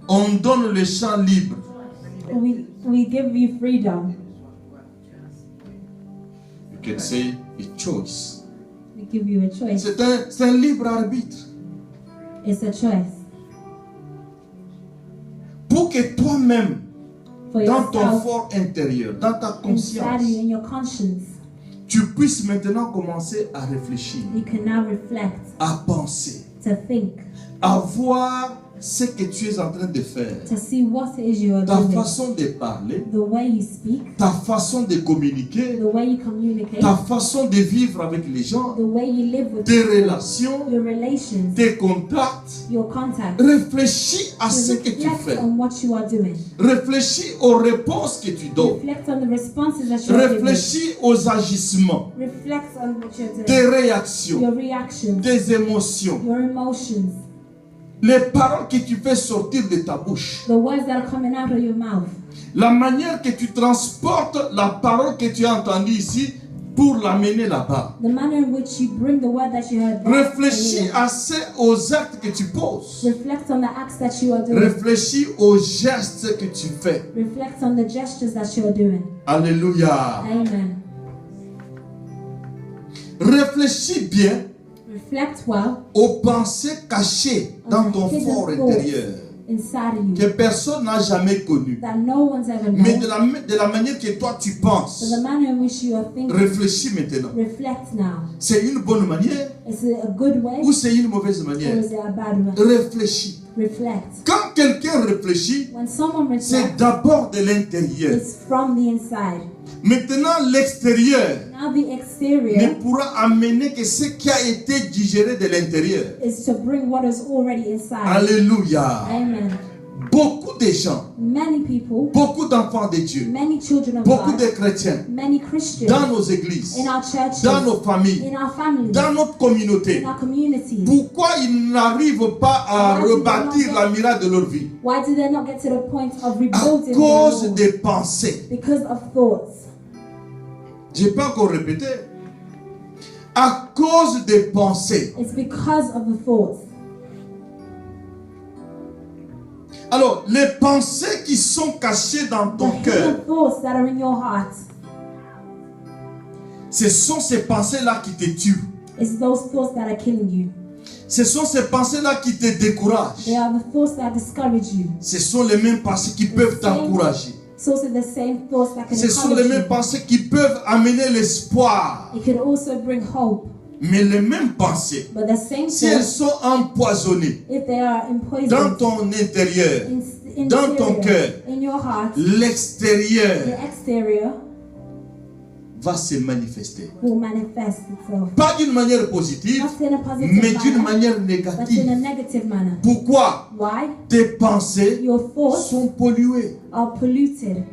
On donne le champ libre. We give you freedom. You can say a choice. We give you a choice. C'est un libre arbitre. It's a choice. Pour que toi-même, For dans ton yourself, fort intérieur, dans ta conscience, inside you, in your conscience, tu puisses maintenant commencer à réfléchir, you can now reflect, à penser, to think, à voir ce que tu es en train de faire, to see what it is you are ta doing, façon de parler, the way you speak, ta façon de communiquer, the way you communicate, ta façon de vivre avec les gens, the way you live with tes people, relations, your relations, tes contacts. your contacts. Réfléchis à ce To que tu reflect fais. on what you are doing. Réfléchis aux réponses que tu donnes. Reflect on the responses that you are giving. Réfléchis aux agissements, Reflect on what you're doing. tes réactions, Your reactions, tes émotions, your emotions, les paroles que tu fais sortir de ta bouche, the words that are coming out of your mouth, la manière que tu transportes la parole que tu as entendue ici pour l'amener là-bas. the manner in which you bring the word that you heard back. Réfléchis assez aux actes que tu poses. Reflect on the acts that you are doing. Réfléchis aux gestes que tu fais. Reflect on the gestures that you are doing. Alléluia. Amen. Réfléchis bien Reflect well aux pensées cachées dans on ton the fort hidden thoughts intérieur inside of que you personne n'a jamais connu. that no one's ever Mais known. de la manière que toi tu So penses, the manner in which you are thinking, réfléchis maintenant. reflect now. C'est une bonne manière Is it a good way ou c'est une mauvaise or manière? is it a bad way? Réfléchis. Reflect. Quand quelqu'un réfléchit, When someone c'est reflects, d'abord de l'intérieur. it's from the inside. Maintenant, l'extérieur Now the ne exterior pourra amener que ce qui a été digéré de l'intérieur. is to bring what is already inside. Alléluia. Amen. Beaucoup de gens, Many people, beaucoup d'enfants de Dieu, many children of beaucoup de God, chrétiens many Christians dans nos églises, in our churches, dans nos familles, in our families, dans notre communauté. in our communities. Pourquoi ils n'arrivent pas à Why do they rebâtir not la miracle de leur vie? Why do they not get to the point of À rebuilding cause their des lives? pensées. Because of thoughts. Je n'ai pas encore répété. À cause des pensées. It's because of the thoughts. Alors, les pensées qui sont cachées dans The ton cœur, hidden thoughts that are in your heart, ce sont ces pensées-là qui te tuent. it's those thoughts that are killing you. Ce sont ces pensées-là qui te découragent. They are the thoughts that discourage you. Ce sont les mêmes pensées qui peuvent t'encourager. It's also the same thoughts that can Ce sont les encourage mêmes you. pensées qui peuvent amener l'espoir. It can also bring hope. Mais les mêmes pensées, But the same si elles thoughts, sont empoisonnées if they are dans empoisoned ton intérieur, in dans ton cœur, in your heart, l'extérieur the exterior va se manifester. will manifest itself. Pas d'une manière positive, Not in a positive mais d'une manner, manière but in a négative. negative manner. Pourquoi? Why? Tes pensées Your thoughts sont polluées. are polluted.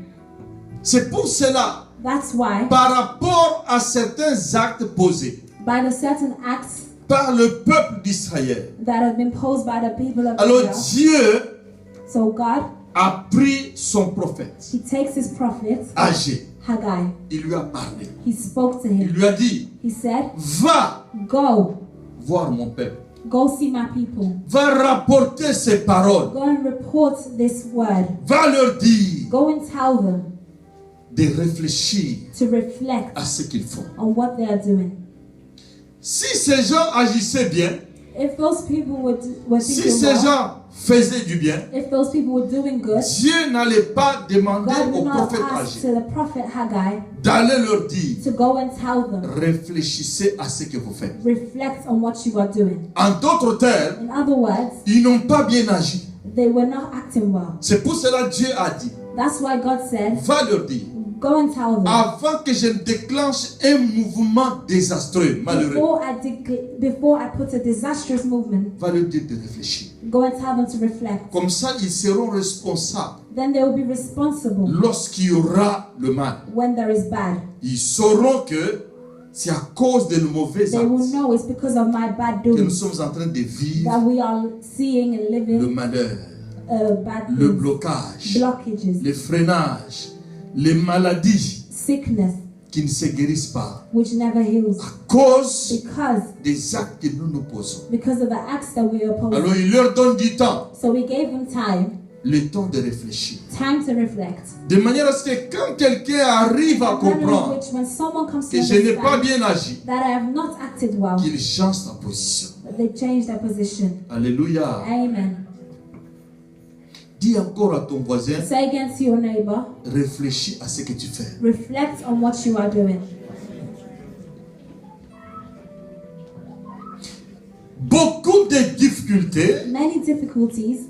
C'est pour cela, That's why, par rapport à certains actes posés by the certain acts par le peuple d'Israël, that have been posed by the people of alors Israel, Dieu so God, a pris son prophète He takes His prophet, âgé. Haggai. Il lui a parlé. He spoke to Il him. lui a dit, He said, va go, voir mon peuple. go see my people. Va rapporter ces paroles. Go and report this word. Va leur dire Go and tell them de réfléchir to reflect à ce qu'ils font. on what they are doing. Si ces gens agissaient bien, If those people were si thinking ces well, gens faisaient du bien, if those people were doing good, Dieu n'allait pas demander God au would not prophète ask âgé to the prophet Haggai d'aller leur dire, to go and tell them, réfléchissez à ce que vous faites. reflect on what you are doing. En d'autres termes, In other words, ils n'ont pas bien agi. they were not acting well. C'est pour cela que Dieu a dit, That's why God said, va leur dire, go and tell them. avant que je ne déclenche un mouvement désastreux, malheureux, Before I put a disastrous movement, va leur dire de réfléchir. go and tell them to reflect. Comme ça, ils seront responsables Then they will be responsible lorsqu'il y aura le mal. when there is bad. Ils sauront que c'est à cause de nos mauvais They will actes know it's because of my bad que nous doing sommes en train de vivre that we are seeing and le living malheur, bad le things, blocage, blockages, le freinage, les maladies sickness, qui ne se guérissent pas which never heals à cause because des actes que nous nous posons. of the acts that we oppose. Alors il leur donne du temps. So we gave them time le temps de réfléchir. Time to reflect. De manière à ce que quand quelqu'un arrive à The manner in comprendre which when someone comes to que je n'ai pas understand bien agi, that I have not acted well, qu'il change sa position. that they change their position. Alléluia. Amen. Dis encore à ton voisin, Say again to your neighbor, réfléchis à ce que tu fais. reflect on what you are doing. Beaucoup de difficultés Many difficulties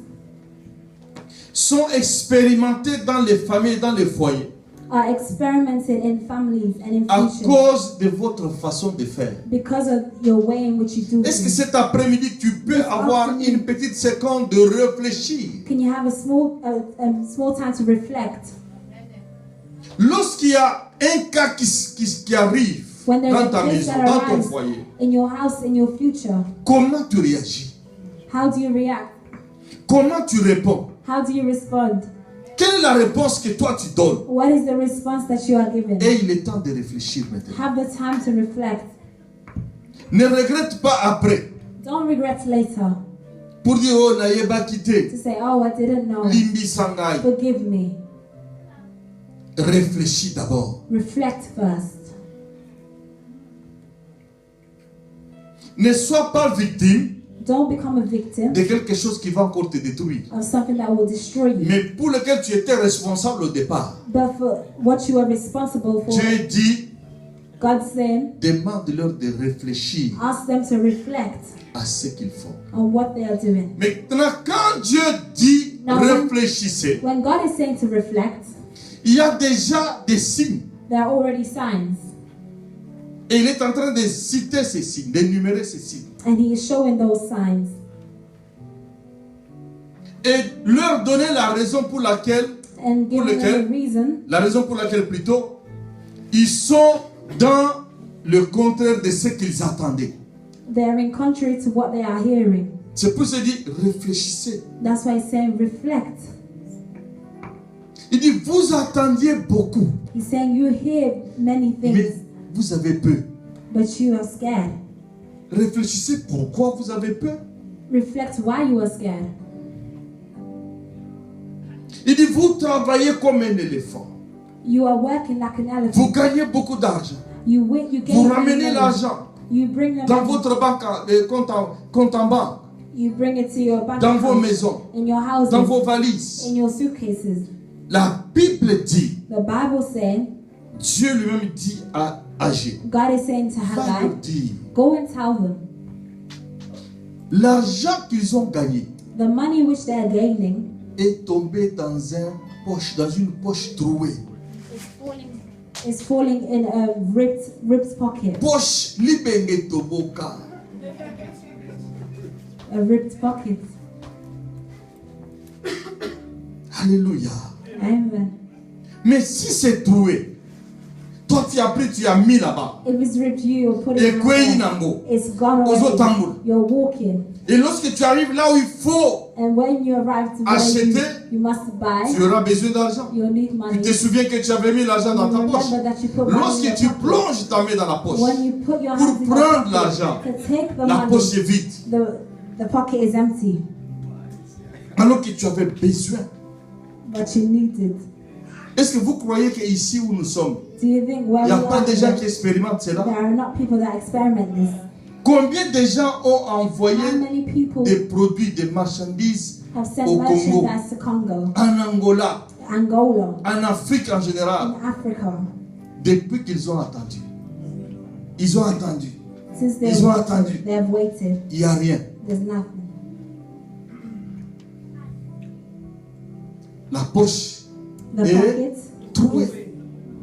sont expérimentées dans les familles, dans les foyers, are experimented in families and in à future cause de votre façon de faire. because of your way in which you do Est-ce que things. cet après-midi, tu peux avoir une petite seconde de réfléchir? Can you have a small time to reflect? Lorsqu'il y a un cas qui arrive When there's dans a ta case maison, that dans ton arises foyer, in your house, in your future, comment tu réagis? how do you react? Comment tu réponds? How do you respond? Quelle est la réponse que toi tu donnes? What is the response that you are given? Et il est temps de réfléchir maintenant. Have the time to reflect. Ne regrette pas après Don't regret later pour dire oh n'ayez pas quitté. to say, oh, I didn't know. Limbi sangai. Forgive me. Réfléchis d'abord. Reflect first. Ne sois pas victime Don't become a victim de quelque chose qui va encore te détruire. of something that will destroy you. Mais pour lequel tu étais responsable au départ. But for what you are responsible for, Dieu dit, God saying, demande-leur de réfléchir ask them to reflect à ce qu'ils font. on what they are doing. Maintenant, quand Dieu dit Now, réfléchissez, When God is saying to reflect, il y a déjà des signes. there are already signs. Et il est en train de citer ces signes, d'énumérer ces signes. And He is showing those signs. Et leur donner la raison pour laquelle, And giving them a reason, la raison pour laquelle plutôt, ils sont dans le contraire de ce qu'ils attendaient. they're in contrary to what they are hearing. C'est pour se dire, réfléchissez. That's why He's saying reflect. Il dit, vous attendiez beaucoup, He's saying you hear many mais things, vous avez peur. but you are scared. Réfléchissez pourquoi vous avez peur. Reflect why you are scared. Il dit, vous travaillez comme un éléphant. You are working like an elephant. Vous gagnez beaucoup d'argent. You Vous gain ramenez money. l'argent You bring them dans money. votre banque, compte en banque, You bring it to your bank dans vos account, maisons, in your houses, dans vos valises. in your suitcases. La Bible dit, The Bible saying, Dieu lui-même dit à Agé, God is saying to va leur Haggai, dire, go and tell them l'argent qu'ils ont gagné the money which they are gaining est tombé dans une poche trouée. is falling in a ripped pocket. Poche libenge toboka. A ripped pocket. Alléluia. Amen. Mais si c'est troué, toi tu as pris, tu as mis là-bas. If it's ripped, you put it Et in quoi the il bag. n'a mot. It's gone Ozo away. tambour. You're walking. Et lorsque tu arrives là où il faut, And when you arrive to where Acheter. you must buy, tu auras besoin d'argent. you'll need Tu money. te souviens que tu avais mis l'argent dans ta You poche. remember that you put money in Lorsque your tu pocket. plonges ta main dans la poche, When you put your pour hands in your prendre pocket l'argent, to take the la money, poche est vide. the pocket is empty, Alors que tu avais besoin. but you need it. Est-ce que vous croyez qu'ici où nous sommes, Do you think where il n'y a we pas are de gens there, qui expérimentent cela? there are not people that experiment this? Combien de gens ont How envoyé many people des produits, des marchandises have sent au Congo, merchandise to Congo, en Angola, Angola, en Afrique en général, in Africa, depuis qu'ils ont attendu? Ils ont attendu. since Ils ont attendu. they have waited, Il n'y a rien. there's nothing. La poche The Et pocket trouée. is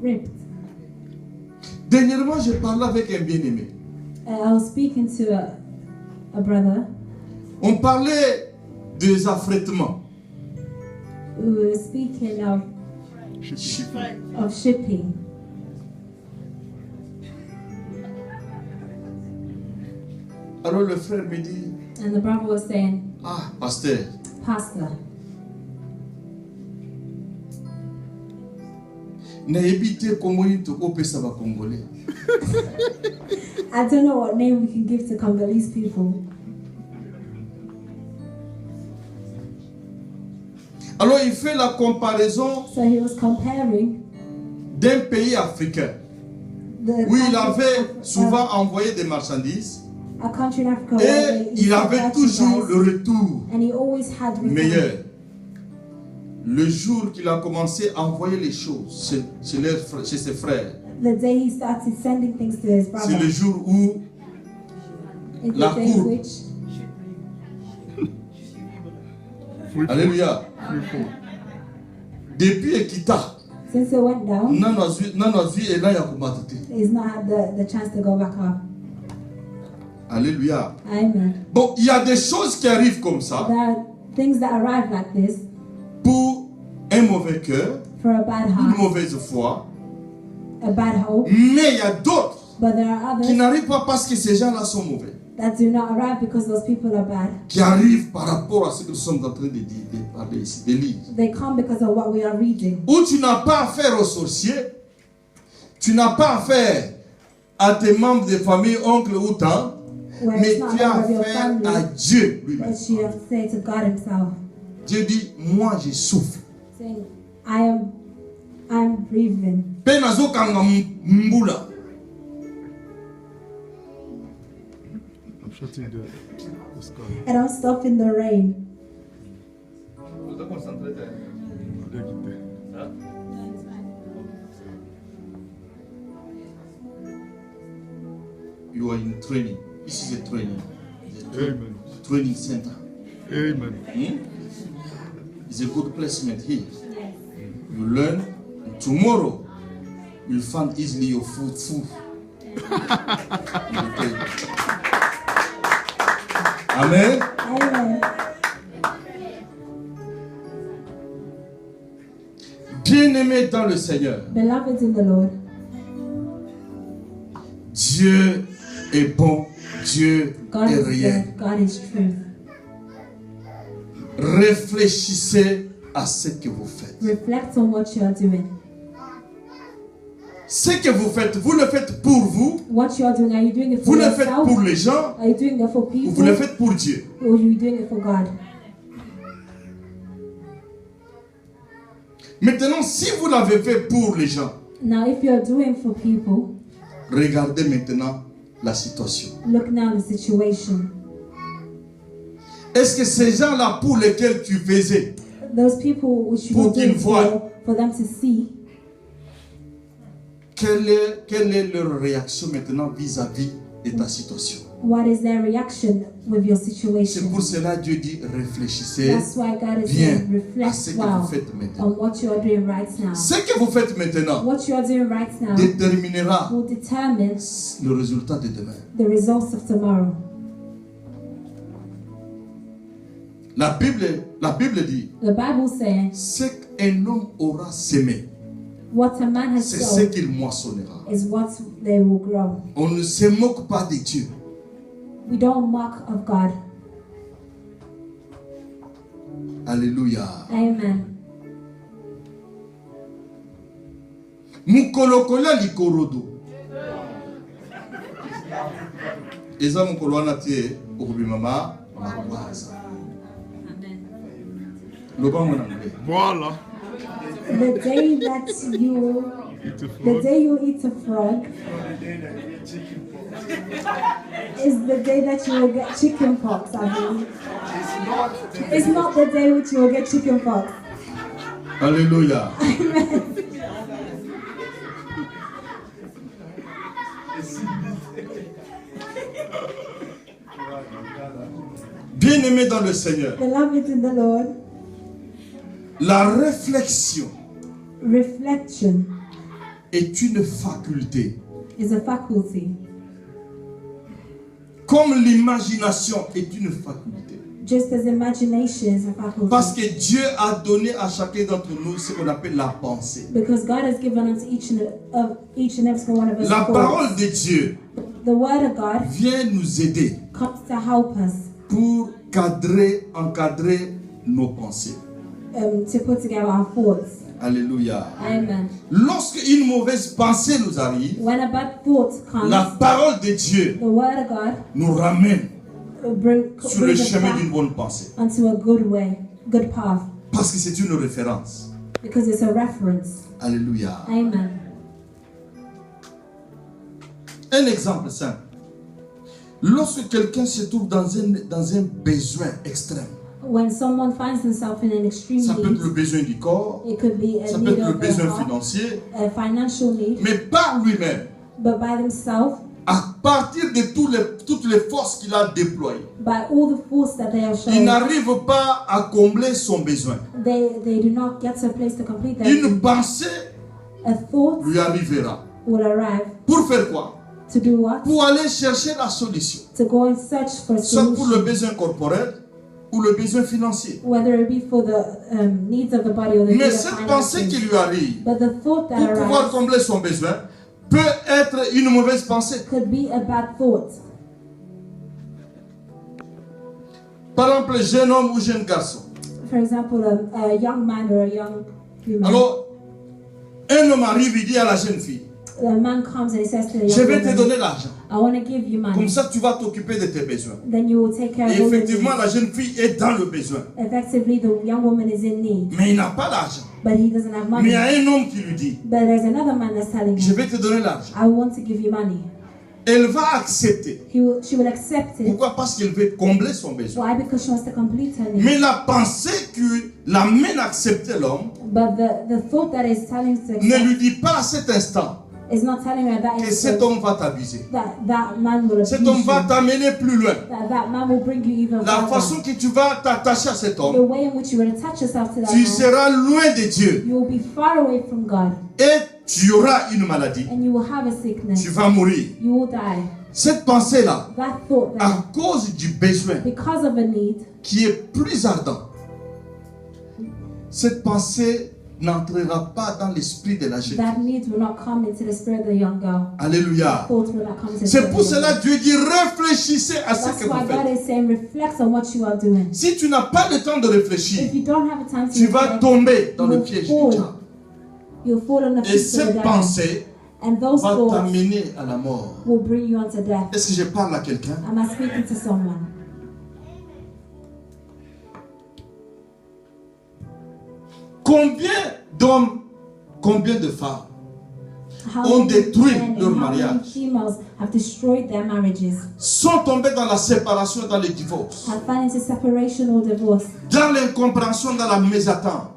ripped. Dernièrement, je parlais avec un bien-aimé. I was speaking to a brother. On parlait des affrètements. We were speaking of shipping. Alors le frère me dit, And the brother was saying, ah, pasteur, Pastor, nayebi te komoni tokopesa ba Congolais. I don't know what name we can give to Congolese people. Alors il fait la comparaison So he was comparing d'un pays africain the où il country avait of, souvent envoyé des marchandises a country in Africa where et they il avait sell toujours le merchandise, retour and he always had return. meilleur. Le jour qu'il a commencé à envoyer les choses chez ses frères, The day he started sending things to his c'est le brother jour où is the la day courbe. which Alléluia. Depuis Ekita, since it went down, nanazwi et là il y a combattu. he's not had the chance to go back up. Alléluia. Amen. Bon, il y a des choses qui arrivent comme ça There are things that arrive like this pour un mauvais cœur, for a bad une heart, mauvaise foi, a bad hope, mais il y a d'autres but there are qui others n'arrivent pas parce que ces gens-là sont mauvais, that do not arrive because those people are bad. qui arrivent par rapport à ce que nous sommes en train de dire, de parler ici, de lire. They come because of what we are reading. Où tu n'as pas affaire aux sorciers, tu n'as pas affaire à tes membres de famille, oncles ou tantes, Where mais it's not tu as a member of your affaire à family, Dieu lui-même. but you have to say to God himself, Dieu dit, moi je souffre. saying, I am breathing. Pe nazokanga mbula. I'm shutting the sky. And I'm stopping the rain. Allez, quitter. You are in training. This is a training. It's a Amen. training center. Amen. It's a good placement here. You learn, and tomorrow you'll find easily your food. Okay. Amen. Amen. Bien-aimé dans le Seigneur, Beloved in the Lord, Dieu est bon, Dieu God est is réel. good, God is truth. Réfléchissez à ce que vous faites. Reflect on what you are doing. Ce que vous faites, vous le faites pour vous, What you are doing, are you doing it for vous le faites yourself? pour les gens, Are you doing it for ou people? vous le faites pour Dieu. Or are you doing it for God? Maintenant, si vous l'avez fait pour les gens, Now, if you are doing for people, regardez maintenant la situation. look now at the situation. Est-ce que ces gens-là pour lesquels tu faisais, Those people which you Pour are doing qu'ils voient. for them to see, quelle est leur réaction maintenant vis-à-vis de ta situation? what is their reaction with your C'est situation? pour cela que Dieu dit réfléchissez That's why God is bien saying, à ce reflect que well vous faites maintenant. on what you are doing right now. Ce que vous faites maintenant What you are doing right now déterminera will determine le résultat de demain. the results of tomorrow. La Bible dit, The Bible says, ce qu'un homme aura semé, what a man has c'est ce sown qu'il moissonnera. is what they will grow. On ne se moque pas de Dieu. We don't mock of God. Alléluia. Amen. Mukolokola likorodo. Eza mukolo wana tie okubimama makwaza. Loba mwana ngwe. Voilà. The day that you the day you eat a frog is the day that you will get chicken pox, I believe. It's not the day which you will get chicken pox. Alléluia. Bien-aimé dans le Seigneur, Beloved in the Lord, la réflexion reflection est une faculté, is a faculty, comme l'imagination est une faculté. just as imagination is a faculty. Parce que Dieu a donné à chacun d'entre nous ce qu'on appelle la pensée. Because God has given unto each and every single one of us La thoughts. parole de Dieu The word of God vient nous aider comes to help us pour encadrer nos pensées. To put together our thoughts. Alléluia. Amen. Lorsque une mauvaise pensée nous arrive, When a bad thought comes, la parole de Dieu the word of God nous ramène will sur le brings us chemin back d'une bonne pensée. onto a good way, good path. Parce que c'est une référence. because it's a reference. Alléluia. Amen. Un exemple simple. Lorsque quelqu'un se trouve dans un besoin extrême, When someone finds themselves in an extreme ça peut être le need, besoin du corps, it could be a ça peut need être le of the besoin heart, financier, a financial need, mais par lui-même, but by themselves, à partir de toutes les forces qu'il a déployées, by all the force that they are il showing, n'arrive pas à combler son besoin. they do not get to a place to complete their Une need. pensée A thought lui arrivera. will arrive Pour faire quoi? to do what? Pour aller chercher la solution. To go and search for a Soit pour le solution, besoin corporel ou le besoin financier. whether it be for the needs of the body or the Mais needs of cette pensée qui finances. lui arrive, But the thought that pour pouvoir arises combler son besoin, peut être une mauvaise pensée. could be a bad thought. Par exemple, jeune homme ou jeune garçon. For example, a young man or a young female. Alors, un homme arrive, il dit à la jeune fille, The man comes and he says to the je young vais te woman, donner l'argent. I want to give you Comme money. ça, tu vas t'occuper de tes besoins. Then you will take care Et of all your effectivement, needs. la jeune fille est dans le besoin. Effectively, the young woman is in need, Mais il n'a pas l'argent. but he doesn't have Mais il money. y a un homme qui lui dit, But there's another man that's telling je him, vais te donner l'argent. I want to give you money. Elle va accepter. She will accept it. Pourquoi? Parce qu'elle veut combler son besoin. Why? Because she wants to complete her need. Mais la pensée qui l'amène à accepter l'homme But the thought that is telling to ne accept lui dit pas à cet instant is not telling her that que cet instant homme va t'abuser. that man will abuse Cet homme va you. t'amener plus loin. That man will bring you even La façon further. que tu vas t'attacher à cet The homme, way in which you will attach yourself to that tu man, seras loin de Dieu. you will be far away from God, Et tu auras une maladie. and you will have a sickness. Tu vas mourir. You will die. Cette pensée-là, That thought à that cause du besoin because of a need, qui est plus ardent, cette pensée n'entrera pas dans l'esprit de la jeune that fille. need will not come into the spirit of the young girl. Alléluia. Thought will not come into the C'est spirit pour of the young cela girl. que Dieu dit réfléchissez à ce That's que why vous God faites. is saying reflect on what you are doing. Si tu n'as pas le temps de réfléchir, If you don't have a time to tu vas reflect, tomber dans you le will piège fall. du diable. You'll fall on the Et feet of the cette devil. pensée And those va thoughts t'amener à la mort. will bring you unto death. Est-ce que je parle à quelqu'un? Am I speaking to someone? Combien d'hommes, combien de femmes How ont many détruit men leur and how many mariage, females have destroyed their marriages, sont tombés dans la séparation, dans le divorce, have fallen into separation or divorce dans l'incompréhension, dans la mésattente?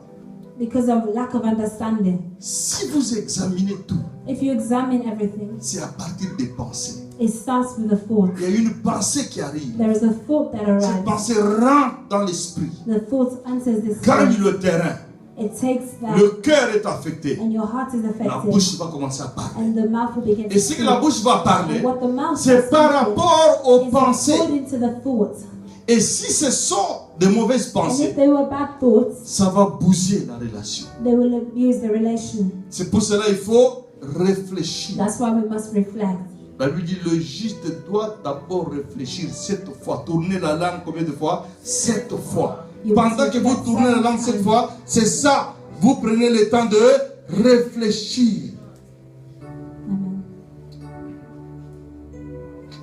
because of lack of understanding. Si vous examinez tout, If you examine everything, c'est à partir des pensées. it starts with a thought. Il y a une pensée qui arrive. There is a thought that Cette arises. pensée rentre dans l'esprit, The thought enters the gagne spirit. le terrain. It takes that, Le cœur est affecté. and your heart is La affected, bouche va commencer à parler. and the mouth will begin to Et ce que la speak. bouche va parler, And what the mouth c'est is par speaking rapport aux is pensées. according to the thoughts. Et si ce sont de mauvaises And pensées, if they were bad thoughts, ça va bouger la relation. they will abuse the relation. C'est pour cela qu'il faut réfléchir. That's why we must reflect. La Bible dit le juste doit d'abord réfléchir 7 fois. Tourner la langue combien de fois? 7 fois. Pendant que vous tournez la langue 7 fois, c'est ça. Vous prenez le temps de réfléchir. Amen.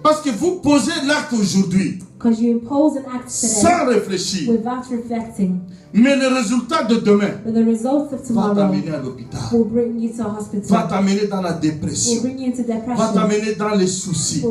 Parce que vous posez l'acte aujourd'hui Because you impose an act today sans réfléchir. without reflecting, Mais le résultat de demain but the results of va tomorrow t'amener à l'hôpital. will bring you to a Va hospital, t'amener dans la will dépression. bring you into Va depression, t'amener dans les soucis.